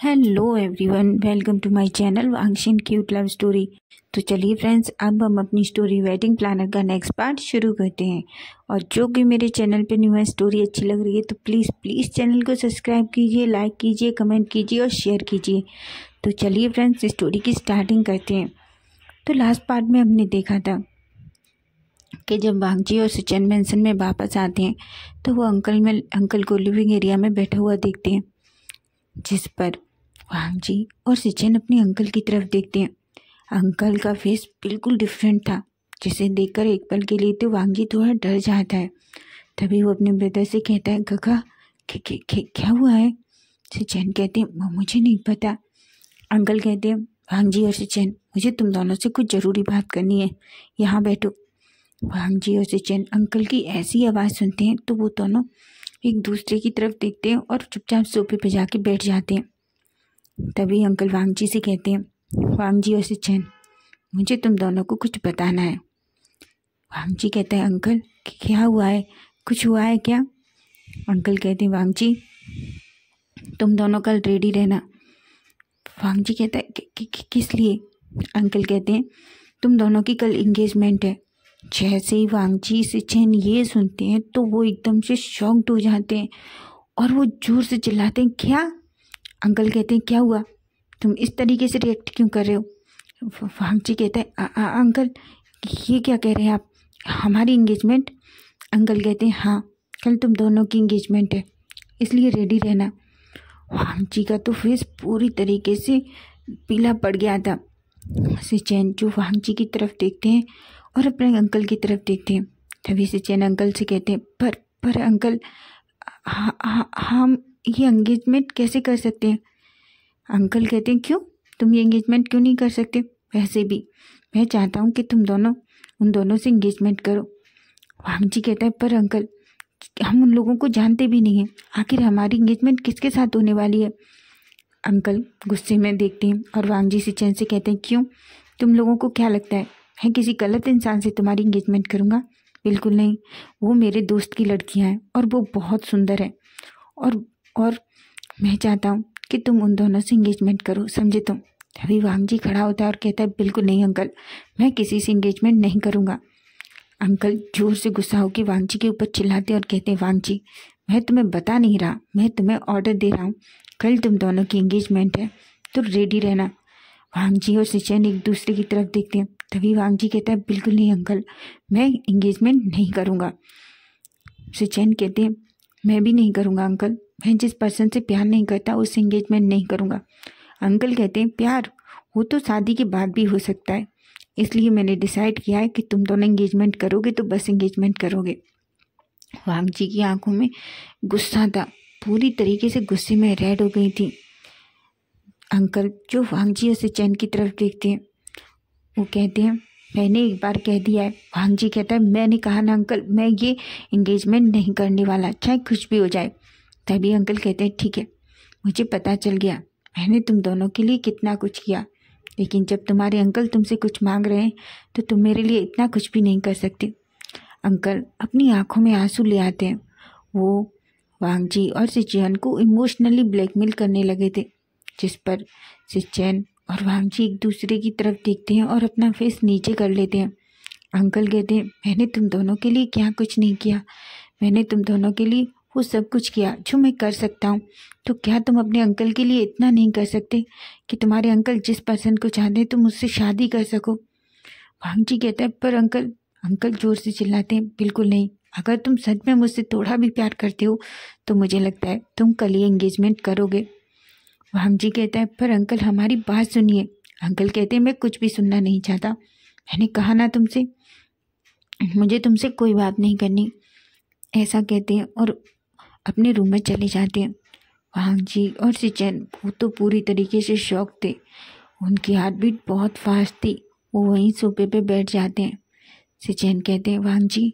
Hello everyone, welcome to my channel वांगशिन cute love story. तो चलिए फ्रेंड्स, अब हम अपनी स्टोरी वेडिंग प्लानर का नेक्स्ट पार्ट शुरू करते हैं। और जो कि मेरे चैनल पे न्यू है, स्टोरी अच्छी लग रही है तो प्लीज़ चैनल को सब्सक्राइब कीजिए, लाइक कीजिए, कमेंट कीजिए और शेयर कीजिए। तो चलिए फ्रेंड्स, स्टोरी की स्टार्टिंग करते हैं। तो लास्ट पार्ट में हमने देखा था कि जब वांगजी और सिचन मैंसन में वापस आते हैं तो वो अंकल को लिविंग एरिया में बैठा हुआ देखते हैं, जिस पर वांगजी और सिचन अपने अंकल की तरफ देखते हैं। अंकल का फेस बिल्कुल डिफरेंट था, जिसे देखकर एक पल के लिए तो वांगजी थोड़ा डर जाता है। तभी वो अपने ब्रदर से कहता है, काका क्या हुआ है? सिचन कहते हैं, मुझे नहीं पता। अंकल कहते हैं, वांगजी और सिचन, मुझे तुम दोनों से कुछ ज़रूरी बात करनी है, यहाँ बैठो। वांगजी और सिचन अंकल की ऐसी आवाज़ सुनते हैं तो वो दोनों एक दूसरे की तरफ देखते हैं और चुपचाप सोफे पे जाके बैठ जाते हैं। तभी अंकल वांगजी से कहते हैं, वांगजी और सिचन, मुझे तुम दोनों को कुछ बताना है। वांगजी कहता है, अंकल क्या हुआ है, कुछ हुआ है क्या? अंकल कहते हैं, वांगजी तुम दोनों कल रेडी रहना। वांगजी कहता है, किस लिए? अंकल कहते हैं, तुम दोनों की कल इंगेजमेंट है। जैसे ही वांगजी सिचन ये सुनते हैं तो वो एकदम से शॉक्ड हो जाते हैं और वो जोर से चिल्लाते हैं, क्या? अंकल कहते हैं, क्या हुआ, तुम इस तरीके से रिएक्ट क्यों कर रहे हो? वांगजी कहता है, अंकल ये क्या कह रहे हैं आप, हमारी इंगेजमेंट? अंकल कहते हैं, हाँ, कल तुम दोनों की इंगेजमेंट है, इसलिए रेडी रहना। वांगजी का तो फेस पूरी तरीके से पीला पड़ गया था। सिचन जो वांगजी की तरफ देखते हैं और अपने अंकल की तरफ देखते हैं। तभी सिचन अंकल से कहते हैं, पर अंकल हम ये एंगेजमेंट कैसे कर सकते हैं? अंकल कहते हैं, क्यों, तुम ये एंगेजमेंट क्यों नहीं कर सकते? वैसे भी मैं चाहता हूँ कि तुम दोनों उन दोनों से एंगेजमेंट करो। वांगजी कहता है, पर अंकल हम उन लोगों को जानते भी नहीं हैं, आखिर हमारी एंगेजमेंट किसके साथ होने वाली है? अंकल गुस्से में देखते हैं और वांगजी सिचन से कहते हैं, क्यों, तुम लोगों को क्या लगता है मैं किसी गलत इंसान से तुम्हारी एंगेजमेंट करूँगा? बिल्कुल नहीं, वो मेरे दोस्त की लड़कियाँ हैं और वो बहुत सुंदर है और मैं चाहता हूँ कि तुम उन दोनों से एंगेजमेंट करो, समझे तुम? तभी वांगजी खड़ा होता है और कहता है, बिल्कुल नहीं अंकल, मैं किसी से एंगेजमेंट नहीं करूँगा। अंकल जोर से गुस्सा होकर वांगजी के ऊपर चिल्लाते और कहते हैं, वांगजी मैं तुम्हें बता नहीं रहा, मैं तुम्हें ऑर्डर दे रहा हूँ, कल तुम दोनों की एंगेजमेंट है तो रेडी रहना। वांगजी और सिचन एक दूसरे की तरफ देखते हैं। तभी वांगजी कहता है, बिल्कुल नहीं अंकल, मैं एंगेजमेंट नहीं करूँगा। सिचन कहते हैं, मैं भी नहीं करूँगा अंकल, मैं जिस पर्सन से प्यार नहीं करता उससे एंगेजमेंट नहीं करूँगा। अंकल कहते हैं, प्यार वो तो शादी के बाद भी हो सकता है, इसलिए मैंने डिसाइड किया है कि तुम दोनों एंगेजमेंट करोगे तो बस एंगेजमेंट करोगे। वांगजी की आंखों में गुस्सा था, पूरी तरीके से गुस्से में रेड हो गई थी। अंकल जो वांगजी और सिचन की तरफ देखते हैं वो कहते हैं, मैंने एक बार कह दिया है। वांगजी कहता है, मैंने कहा ना अंकल, मैं ये एंगेजमेंट नहीं करने वाला, चाहे कुछ भी हो जाए। तभी अंकल कहते हैं, ठीक है, मुझे पता चल गया मैंने तुम दोनों के लिए कितना कुछ किया, लेकिन जब तुम्हारे अंकल तुमसे कुछ मांग रहे हैं तो तुम मेरे लिए इतना कुछ भी नहीं कर सकते। अंकल अपनी आंखों में आंसू ले आते हैं। वो वांगजी और सिचन को इमोशनली ब्लैकमेल करने लगे थे, जिस पर सिचन और वांगजी एक दूसरे की तरफ देखते हैं और अपना फेस नीचे कर लेते हैं। अंकल कहते हैं, मैंने तुम दोनों के लिए क्या कुछ नहीं किया, मैंने तुम दोनों के लिए वो सब कुछ किया जो मैं कर सकता हूँ, तो क्या तुम अपने अंकल के लिए इतना नहीं कर सकते कि तुम्हारे अंकल जिस पर्सन को चाहते हैं तुम उससे शादी कर सको? वांगजी कहता है, पर अंकल जोर से चिल्लाते हैं, बिल्कुल नहीं, अगर तुम सच में मुझसे थोड़ा भी प्यार करते हो तो मुझे लगता है तुम कल ही एंगेजमेंट करोगे। वांगजी कहता है, पर अंकल हमारी बात सुनिए। अंकल कहते हैं, मैं कुछ भी सुनना नहीं चाहता, मैंने कहा ना तुमसे, मुझे तुमसे कोई बात नहीं करनी। ऐसा कहते हैं और अपने रूम में चले जाते हैं। वांगजी और सिचन वो तो पूरी तरीके से शॉक थे, उनकी हार्ट बीट बहुत फास्ट थी। वो वहीं सोफे पे बैठ जाते हैं। सिचन कहते हैं, वांगजी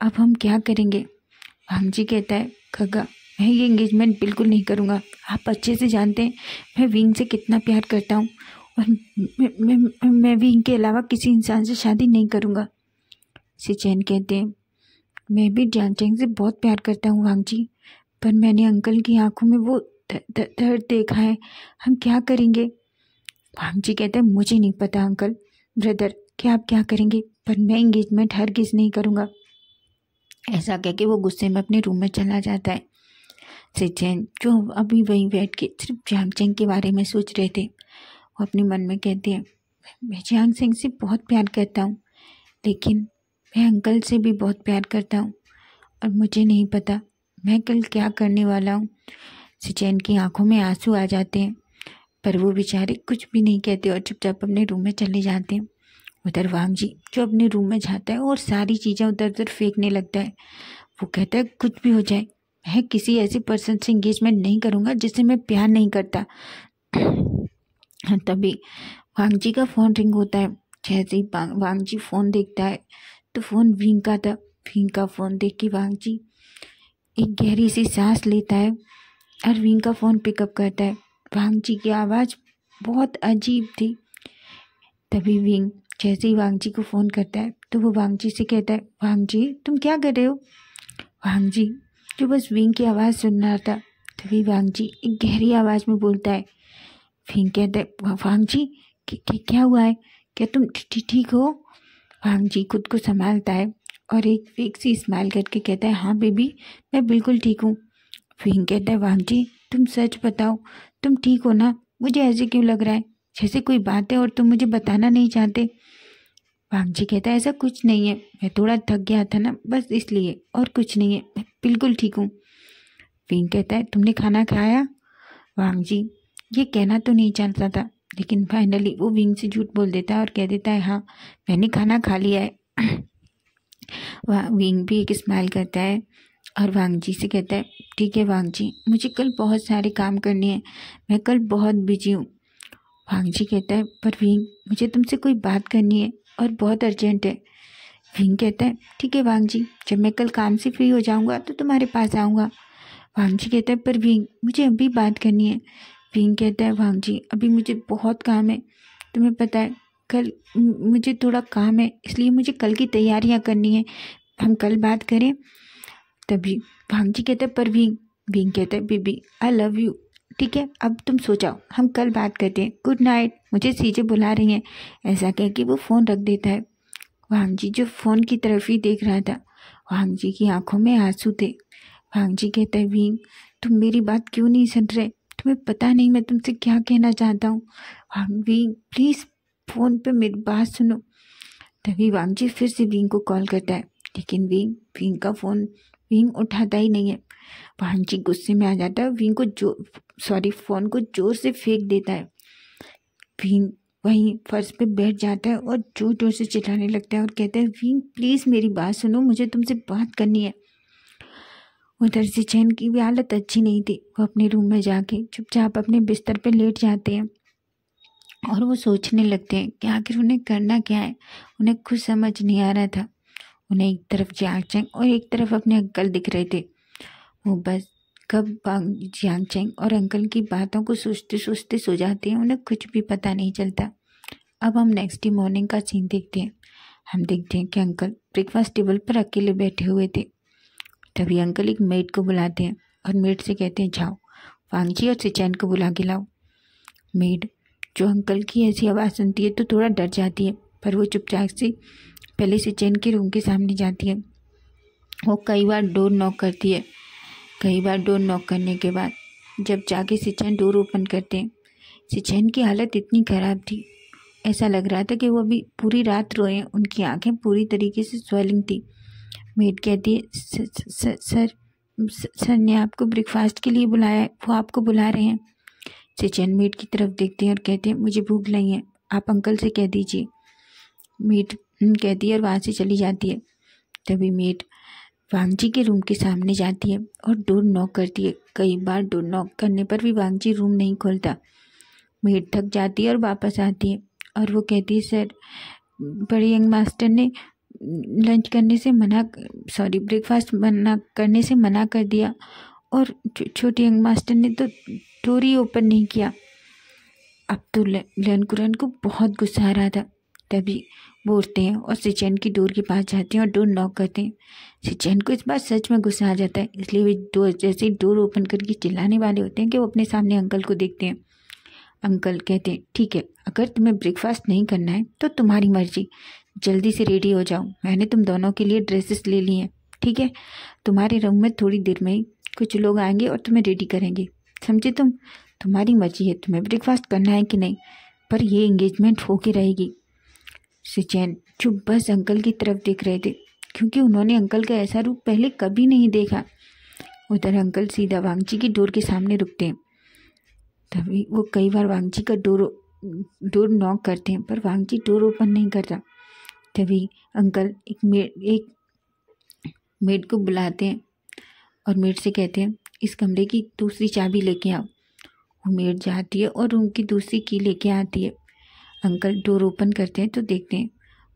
अब हम क्या करेंगे? वांगजी कहता है, खगा मैं ये एंगेजमेंट बिल्कुल नहीं करूँगा, आप अच्छे से जानते हैं मैं विंग से कितना प्यार करता हूँ और मैं विंग के अलावा किसी इंसान से शादी नहीं करूँगा। सिचन कहते हैं, मैं भी जान चैंग से बहुत प्यार करता हूँ वांगजी, पर मैंने अंकल की आंखों में वो दर्द देखा है, हम क्या करेंगे। वांग जी कहते हैं मुझे नहीं पता अंकल ब्रदर कि आप क्या करेंगे, पर मैं एंगेजमेंट हरगिज़ नहीं करूँगा। ऐसा कह के वो गुस्से में अपने रूम में चला जाता है। सचिन जो अभी वहीं बैठ के सिर्फ जियांग चेंग के बारे में सोच रहे थे, वो अपने मन में कहते हैं मैं जियांग चेंग से बहुत प्यार करता हूँ, लेकिन मैं अंकल से भी बहुत प्यार करता हूँ और मुझे नहीं पता मैं कल क्या करने वाला हूँ। सचिन की आंखों में आंसू आ जाते हैं, पर वो बेचारे कुछ भी नहीं कहते और चुपचाप अपने रूम में चले जाते हैं। उधर वांग जी जो अपने रूम में जाता है और सारी चीज़ें उधर उधर फेंकने लगता है। वो कहता है कुछ भी हो जाए, मैं किसी ऐसे पर्सन से एंगेजमेंट नहीं करूँगा जिससे मैं प्यार नहीं करता। तभी वांग जी का फ़ोन रिंग होता है। जैसे ही वांग जी फ़ोन देखता है तो फ़ोन विंग का था। विंग का फ़ोन देख के वांग जी एक गहरी सी सांस लेता है और विंग का फ़ोन पिकअप करता है। वांग जी की आवाज़ बहुत अजीब थी। तभी विंग जैसे ही वांग जी को फ़ोन करता है तो वो वांग जी से कहता है वांग जी तुम क्या कर रहे हो। वांग जी जो बस विंग की आवाज़ सुन रहा था। तभी वांग जी एक गहरी आवाज़ में बोलता है। विंग कहता है वांग जी क्या हुआ है, क्या तुम ठीक हो। वांग जी खुद को संभालता है और एक फेक सी स्माइल करके कहता है हाँ बेबी मैं बिल्कुल ठीक हूँ। विंग कहता है वांग जी तुम सच बताओ तुम ठीक हो ना, मुझे ऐसे क्यों लग रहा है जैसे कोई बात है और तुम मुझे बताना नहीं चाहते। वांग जी कहता है ऐसा कुछ नहीं है, मैं थोड़ा थक गया था ना बस इसलिए, और कुछ नहीं है, मैं बिल्कुल ठीक हूँ। विंग कहता है तुमने खाना खाया। वांग जी ये कहना तो नहीं चाहता था, लेकिन फाइनली वो विंग से झूठ बोल देता है और कह देता है हाँ मैंने खाना खा लिया है। विंग भी एक स्माइल करता है और वांग जी से कहता है ठीक है वांग जी मुझे कल बहुत सारे काम करने हैं, मैं कल बहुत बिजी हूँ। वांग जी कहता है पर विंग मुझे तुमसे कोई बात करनी है और बहुत अर्जेंट है। विंग कहता है ठीक है वांग जी जब मैं कल काम से फ्री हो जाऊंगा तो तुम्हारे पास आऊँगा। वांग जी कहता है पर विंग मुझे अभी बात करनी है। विंग कहता है वांग जी अभी मुझे बहुत काम है, तुम्हें पता है कल मुझे थोड़ा काम है इसलिए मुझे कल की तैयारियां करनी है, हम कल बात करें। तभी वांग जी कहता है पर विंग कहता है बेबी आई लव यू, ठीक है अब तुम सो जाओ हम कल बात करते हैं, गुड नाइट, मुझे सीजे बुला रही हैं। ऐसा कह के वो फ़ोन रख देता है। वांग जी जो फ़ोन की तरफ ही देख रहा था, वांग जी की आंखों में आंसू थे। वांग जी कहता है विंग तुम मेरी बात क्यों नहीं सुन रहे, तुम्हें पता नहीं मैं तुमसे क्या कहना चाहता हूँ। विंग प्लीज़ फ़ोन पे मेरी बात सुनो। तभी वांग जी फिर से विंग को कॉल करता है, लेकिन विंग का फ़ोन विंग उठाता ही नहीं है। वांग जी गुस्से में आ जाता है, विंग को फ़ोन को जोर से फेंक देता है। विंग वहीं फर्श पे बैठ जाता है और जोर जोर से चिल्लाने लगता है और कहता है विंग प्लीज़ मेरी बात सुनो, मुझे तुमसे बात करनी है। उधर से चैन की भी हालत अच्छी नहीं थी। वो अपने रूम में जाके चुपचाप अपने बिस्तर पे लेट जाते हैं और वो सोचने लगते हैं कि आखिर उन्हें करना क्या है। उन्हें खुद समझ नहीं आ रहा था। उन्हें एक तरफ जियांग चेंग और एक तरफ अपने अंकल दिख रहे थे। वो बस कब जियांग चेंग और अंकल की बातों को सोचते सोचते सो जाते हैं, उन्हें कुछ भी पता नहीं चलता। अब हम नेक्स्ट डे मॉर्निंग का सीन देखते हैं। हम देखते हैं कि अंकल ब्रेकफास्ट टेबल पर अकेले बैठे हुए थे। तभी अंकल एक मेड को बुलाते हैं और मेड से कहते हैं जाओ वांग जी और सिचैन को बुला के लाओ। मेड जो अंकल की ऐसी आवाज़ सुनती है तो थोड़ा डर जाती है, पर वो चुपचाप से पहले सिचैन के रूम के सामने जाती है। वो कई बार डोर नॉक करती है। कई बार डोर नॉक करने के बाद जब जाके सिचैन डोर ओपन करते हैं, सिचैन की हालत इतनी ख़राब थी, ऐसा लग रहा था कि वो अभी पूरी रात रोए हैं। उनकी आंखें पूरी तरीके से स्वेलिंग थी। मेड कहती है सर ने आपको ब्रेकफास्ट के लिए बुलाया है, वो आपको बुला रहे हैं। सिचैन मेड की तरफ देखते हैं और कहते हैं मुझे भूख नहीं है, आप अंकल से कह दीजिए। मेड कहती है और वहाँ से चली जाती है। तभी मेड वांग जी के रूम के सामने जाती है और डोर नॉक करती है। कई बार डोर नॉक करने पर भी वांग जी रूम नहीं खोलता। मेड थक जाती है और वापस आती है और वो कहती है सर बड़े यंग मास्टर ने ब्रेकफास्ट मना करने से मना कर दिया और छोटे यंग मास्टर ने तो डोर ही ओपन नहीं किया। अब तो लन कुरन को बहुत गुस्सा आ रहा था। तभी वो उठते हैं और सिचैन की डोर के पास जाते हैं और डोर नॉक करते हैं। सिचैन को इस बार सच में गुस्सा आ जाता है, इसलिए वे डोर जैसे ही डोर ओपन करके चिल्लाने वाले होते हैं कि वो अपने सामने अंकल को देखते हैं। अंकल कहते हैं, ठीक है, अगर तुम्हें ब्रेकफास्ट नहीं करना है तो तुम्हारी मर्जी, जल्दी से रेडी हो जाओ। मैंने तुम दोनों के लिए ड्रेसेस ले ली हैं, ठीक है। तुम्हारे रूम में थोड़ी देर में ही कुछ लोग आएंगे और तुम्हें रेडी करेंगे, समझे तुम? तुम्हारी मर्जी है तुम्हें ब्रेकफास्ट करना है कि नहीं, पर ये एंगेजमेंट होके रहेगी। सिचैन जो बस अंकल की तरफ देख रहे थे, क्योंकि उन्होंने अंकल का ऐसा रूप पहले कभी नहीं देखा। उधर अंकल सीधा वांगची की डोर के सामने रुकते हैं। तभी वो कई बार वांगची का डोर नॉक करते हैं, पर वांगची डोर ओपन नहीं करता। तभी अंकल एक मेड को बुलाते हैं और मेड से कहते हैं, इस कमरे की दूसरी चाबी लेके आओ। वो मेड जाती है और रूम की दूसरी की लेके आती है। अंकल डोर ओपन करते हैं तो देखते हैं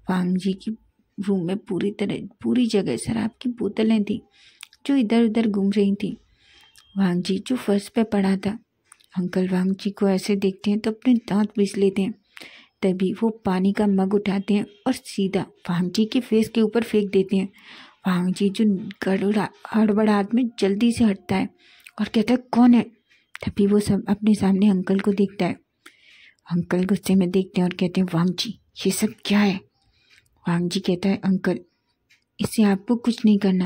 वांगजी की रूम में पूरी जगह शराब की बोतलें थी जो इधर उधर घूम रही थी। वांगजी जो फर्श पे पड़ा था। अंकल वांगजी को ऐसे देखते हैं तो अपने दांत पीस लेते हैं। तभी वो पानी का मग उठाते हैं और सीधा वांगजी के फेस के ऊपर फेंक देते हैं। वांगजी जो हड़बड़ाहट में जल्दी से हटता है और कहता है, कौन है? तभी वो सब अपने सामने अंकल को देखता है। अंकल गुस्से में देखते हैं और कहते हैं, वांगजी ये सब क्या है? वांगजी कहता है, अंकल इससे आपको कुछ नहीं करना।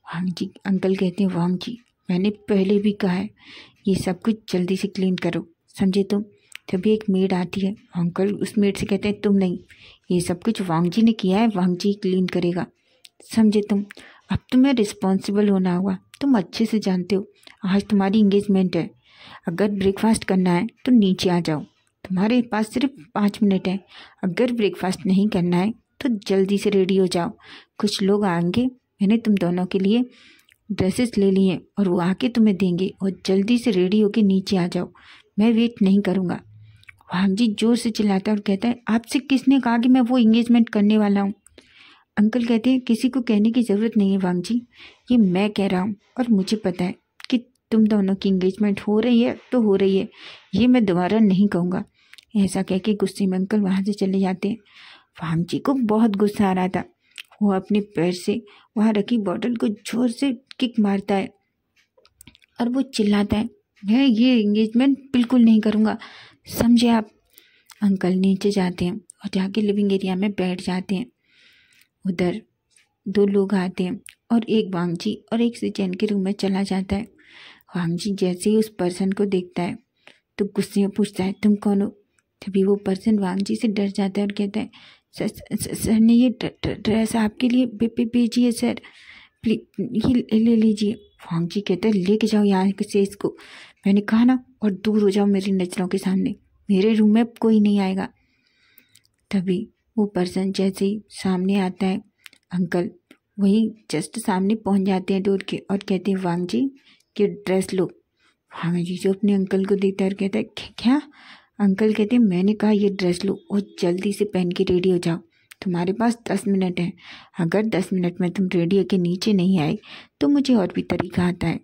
अंकल कहते हैं, वांगजी मैंने पहले भी कहा है ये सब कुछ जल्दी से क्लीन करो, समझे तुम? तभी एक मेड आती है। अंकल उस मेड से कहते हैं, तुम नहीं, ये सब कुछ वांगजी ने किया है, वांगजी क्लीन करेगा, समझे तुम? अब तुम्हें रिस्पॉन्सिबल होना होगा, तुम अच्छे से जानते हो आज तुम्हारी इंगेजमेंट है। अगर ब्रेकफास्ट करना है तो नीचे आ जाओ, तुम्हारे पास सिर्फ 5 मिनट है। अगर ब्रेकफास्ट नहीं करना है तो जल्दी से रेडी हो जाओ, कुछ लोग आएंगे, मैंने तुम दोनों के लिए ड्रेसेस ले लिए और वो आके तुम्हें देंगे, और जल्दी से रेडी होके नीचे आ जाओ, मैं वेट नहीं करूँगा। वांगजी जोर से चिल्लाता है और कहता है, आपसे किसने कहा कि मैं वो इंगेजमेंट करने वाला हूँ? अंकल कहते हैं, किसी को कहने की ज़रूरत नहीं है वांगजी, ये मैं कह रहा हूँ और मुझे पता है कि तुम दोनों की इंगेजमेंट हो रही है तो हो रही है, ये मैं दोबारा नहीं कहूँगा। ऐसा कह के गुस्से में अंकल वहाँ से चले जाते हैं। वांगजी को बहुत गुस्सा आ रहा था। वो अपने पैर से वहाँ रखी बॉटल को जोर से किक मारता है और वो चिल्लाता है, मैं ये एंगेजमेंट बिल्कुल नहीं करूँगा, समझे आप? अंकल नीचे जाते हैं और जाके लिविंग एरिया में बैठ जाते हैं। उधर 2 लोग आते हैं और एक वांगजी और एक सिचैन के रूम में चला जाता है। वांगजी जैसे ही उस पर्सन को देखता है तो गुस्से में पूछता है, तुम कौन हो? तभी वो पर्सन वांगजी से डर जाता है और कहता है, सर ने ये ड्रेस आपके लिए भेजी है सर, प्लीज ये ले लीजिए। वांगजी कहता है, लेके जाओ यहाँ से इसको, मैंने कहा ना, और दूर हो जाओ मेरी नज़रों के सामने, मेरे रूम में कोई नहीं आएगा। तभी वो पर्सन जैसे ही सामने आता है, अंकल वहीं जस्ट सामने पहुंच जाते हैं डोर के और कहते हैं, वांगजी कि ड्रेस लो। वांगजी जो अपने अंकल को देखता है और कहता है, क्या? अंकल कहते हैं, मैंने कहा ये ड्रेस लो और जल्दी से पहन के रेडी हो जाओ, तुम्हारे पास 10 मिनट है। अगर 10 मिनट में तुम रेडी होके नीचे नहीं आए तो मुझे और भी तरीका आता है।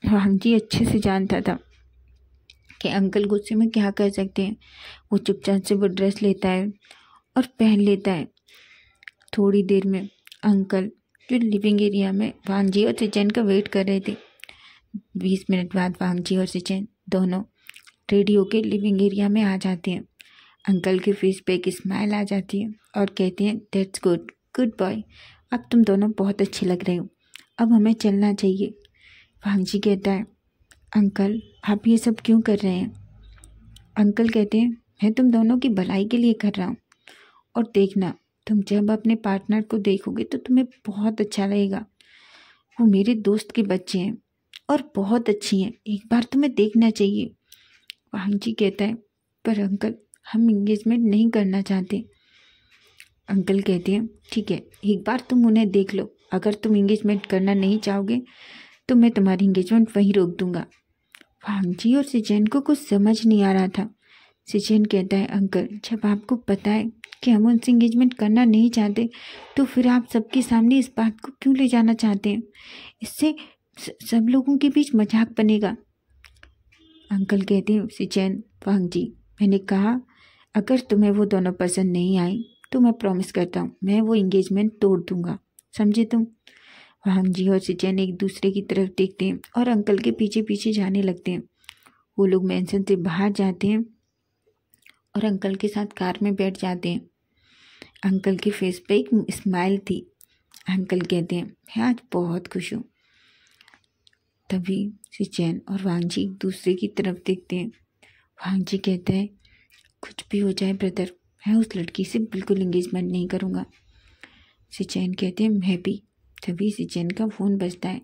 वांगजी अच्छे से जानता था कि अंकल गुस्से में क्या कर सकते हैं। वो चुपचाप से वो ड्रेस लेता है और पहन लेता है। थोड़ी देर में अंकल जो लिविंग एरिया में वांगजी और सिचैन का वेट कर रहे थे, 20 मिनट बाद वांगजी और सिचैन दोनों रेडी होके लिविंग एरिया में आ जाते हैं। अंकल के फेस पे एक स्माइल आ जाती है और कहते हैं, दैट्स गुड बॉय, अब तुम दोनों बहुत अच्छे लग रहे हो, अब हमें चलना चाहिए। वांगजी कहता है, अंकल आप ये सब क्यों कर रहे हैं? अंकल कहते हैं, मैं तुम दोनों की भलाई के लिए कर रहा हूँ, और देखना तुम जब अपने पार्टनर को देखोगे तो तुम्हें बहुत अच्छा लगेगा। वो मेरे दोस्त के बच्चे हैं और बहुत अच्छी हैं, एक बार तुम्हें देखना चाहिए। वांगजी कहता है, पर अंकल हम इंगेजमेंट नहीं करना चाहते। अंकल कहते हैं, ठीक है, एक बार तुम उन्हें देख लो, अगर तुम इंगेजमेंट करना नहीं चाहोगे तो मैं तुम्हारी इंगेजमेंट वहीं रोक दूंगा। वांगजी और सिचैन को कुछ समझ नहीं आ रहा था। सिचैन कहता है, अंकल जब आपको पता है कि हम उनसे इंगेजमेंट करना नहीं चाहते तो फिर आप सबके सामने इस बात को क्यों ले जाना चाहते हैं? इससे सब लोगों के बीच मजाक बनेगा। अंकल कहते हैं, सिचैन, वांगजी मैंने कहा अगर तुम्हें वो दोनों पसंद नहीं आई तो मैं प्रॉमिस करता हूँ मैं वो एंगेजमेंट तोड़ दूंगा, समझे तुम। वांग जी और सिचेन एक दूसरे की तरफ देखते हैं और अंकल के पीछे पीछे जाने लगते हैं। वो लोग मेंशन से बाहर जाते हैं और अंकल के साथ कार में बैठ जाते हैं। अंकल के फेस पे एक स्माइल थी। अंकल कहते हैं मैं आज बहुत खुश हूँ। तभी सिचेन और वांग जी एक दूसरे की तरफ देखते हैं। वांग जी कहता है कुछ भी हो जाए ब्रदर, मैं उस लड़की से बिल्कुल एंगेजमेंट नहीं करूँगा। सिचेन कहते हैं मैं भी। तभी सिचेन का फ़ोन बजता है।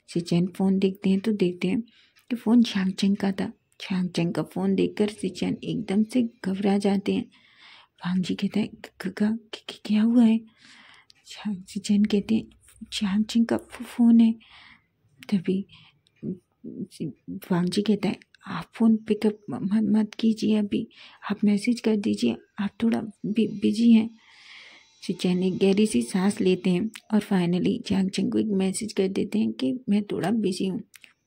सिचेन फ़ोन देखते हैं तो देखते हैं कि फ़ोन झांगचेंग का था। झांगचेंग का फ़ोन देखकर सिचेन एकदम से घबरा जाते हैं। वांग जी कहता है क्या हुआ है। सिचेन कहते हैं झांगचेंग का फ़ोन है। तभी वांग जी कहता है आप फ़ोन पिकअप मत कीजिए, अभी आप मैसेज कर दीजिए, आप थोड़ा बिजी हैं। सिचेन एक गहरी सी सांस लेते हैं और फाइनली झांगचेंग को एक मैसेज कर देते हैं कि मैं थोड़ा बिजी हूँ।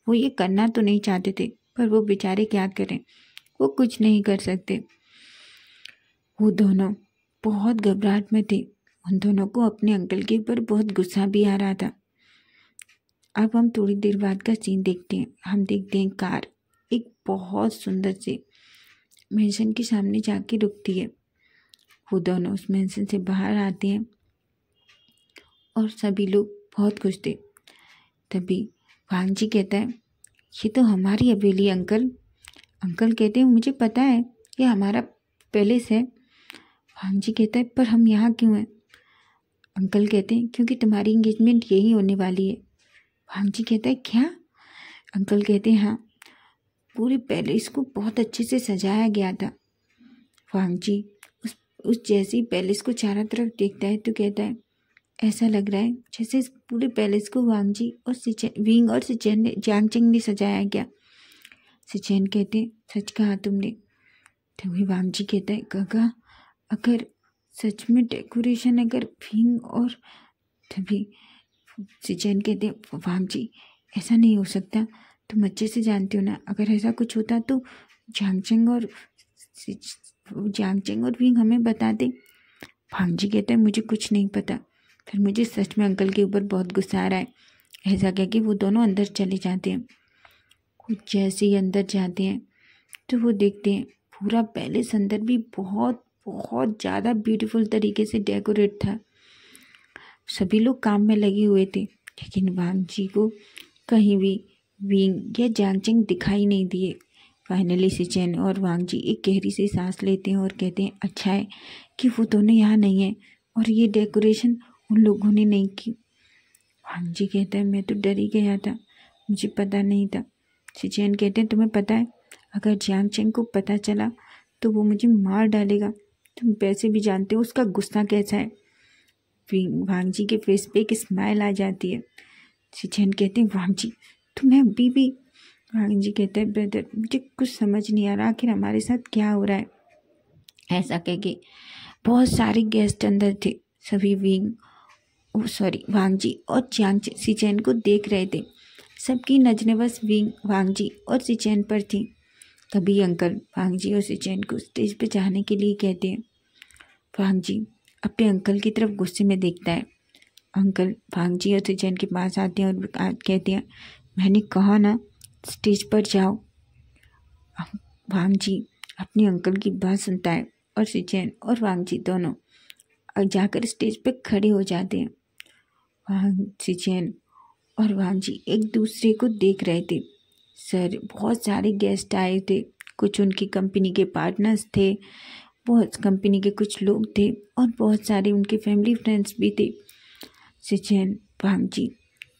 वो ये करना तो नहीं चाहते थे पर वो बेचारे क्या करें, वो कुछ नहीं कर सकते। वो दोनों बहुत घबराहट में थे। उन दोनों को अपने अंकल के ऊपर बहुत गुस्सा भी आ रहा था। अब हम थोड़ी देर बाद का सीन देखते हैं। हम देखते हैं कार एक बहुत सुंदर से मेंशन के सामने जाके रुकती है। वो दोनों उस मेंशन से बाहर आते हैं और सभी लोग बहुत खुश थे। तभी वांग जी कहता है ये तो हमारी हवेली अंकल। अंकल कहते हैं मुझे पता है ये हमारा पैलेस है। वांग जी कहता है पर हम यहाँ क्यों हैं। अंकल कहते हैं क्योंकि तुम्हारी एंगेजमेंट यही होने वाली है। वांग जी कहता है क्या। अंकल कहते हैं हाँ, पूरे पैलेस को बहुत अच्छे से सजाया गया था। वांग जी उस जैसे ही पैलेस को चारों तरफ देखता है तो कहता है ऐसा लग रहा है जैसे इस पूरे पैलेस को वांग जी और विंग और सिचेन ने झांगचेंग ने सजाया गया। सिचेन कहते हैं सच कहा तुमने। तभी वांग जी कहता है काका अगर सच में डेकोरेशन अगर विंग और तभी सिचेन कहते हैं वांग जी ऐसा नहीं हो सकता, तुम अच्छे से जानते हो ना अगर ऐसा कुछ होता तो झांगचेंग और विंग हमें बता दे। वांग जी कहते हैं मुझे कुछ नहीं पता। फिर मुझे सच में अंकल के ऊपर बहुत गुस्सा आ रहा है। ऐसा कह के वो दोनों अंदर चले जाते हैं। कुछ जैसे ही अंदर जाते हैं तो वो देखते हैं पूरा पैलेस अंदर भी बहुत बहुत ज़्यादा ब्यूटीफुल तरीके से डेकोरेट था। सभी लोग काम में लगे हुए थे लेकिन वांग जी को कहीं भी विंग या झांगचेंग दिखाई नहीं दिए। फाइनली सिचेन और वांग जी एक गहरी सी सांस लेते हैं और कहते हैं अच्छा है कि वो दोनों यहाँ नहीं है और ये डेकोरेशन उन लोगों ने नहीं की। वांग जी कहता है मैं तो डर ही गया था, मुझे पता नहीं था। सिचेन कहते हैं तुम्हें पता है अगर झांगचेंग को पता चला तो वो मुझे मार डालेगा, तुम वैसे भी जानते हो उसका गुस्सा कैसा है। वांग जी के फेस पे एक स्माइल आ जाती है। सिचेन कहते हैं वांग जी तुम्हें अभी भी। वांग जी कहते हैं ब्रदर मुझे कुछ समझ नहीं आ रहा आखिर हमारे साथ क्या हो रहा है। ऐसा कह के बहुत सारे गेस्ट अंदर थे। सभी वांग जी और सिचेन को देख रहे थे। सबकी नजरें बस वांग जी और सिचेन पर थी। तभी अंकल वांग जी और सिचेन को स्टेज पे जाने के लिए कहते हैं। वांग जी अपने अंकल की तरफ गुस्से में देखता है। अंकल वांग जी और सिचेन के पास आते हैं और कहते हैं मैंने कहा ना स्टेज पर जाओ। वांग जी अपने अंकल की बात सुनता है और सिचेन और वांग जी दोनों जाकर स्टेज पर खड़े हो जाते हैं। सिचेन और वांग जी एक दूसरे को देख रहे थे। सर बहुत सारे गेस्ट आए थे, कुछ उनकी कंपनी के पार्टनर्स थे, बहुत कंपनी के कुछ लोग थे और बहुत सारे उनके फैमिली फ्रेंड्स भी थे। सिचेन वांग जी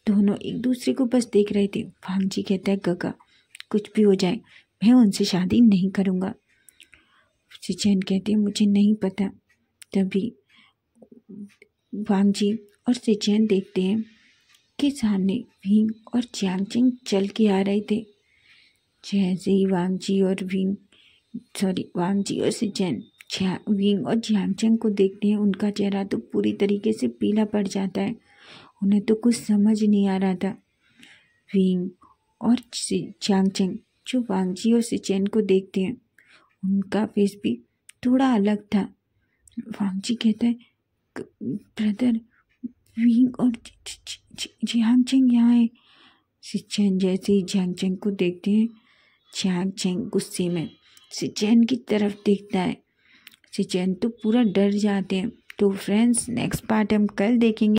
दोनों एक दूसरे को बस देख रहे थे। वांग जी कहता है काका कुछ भी हो जाए मैं उनसे शादी नहीं करूँगा। सिचेन कहते हैं मुझे नहीं पता। तभी वांग जी और सिचेन देखते हैं कि सामने विंग और झांगचेंग चल के आ रहे थे। जैसे ही वांग जी और सिचेन विंग और झांगचेंग को देखते हैं उनका चेहरा तो पूरी तरीके से पीला पड़ जाता है। उन्हें तो कुछ समझ नहीं आ रहा था। विंग और झांगचेंग जो वांग जी और सिचेन को देखते हैं उनका फेस भी थोड़ा अलग था। वांगजी कहता है, ब्रदर विंग और जियांग चेंग यहाँ है। सिचेन जैसे ही जियांग चेंग को देखते हैं, जियांग चेंग गुस्से में सिचेन की तरफ देखता है। सिचेन तो पूरा डर जाते हैं। तो फ्रेंड्स, नेक्स्ट पार्ट हम कल देखेंगे।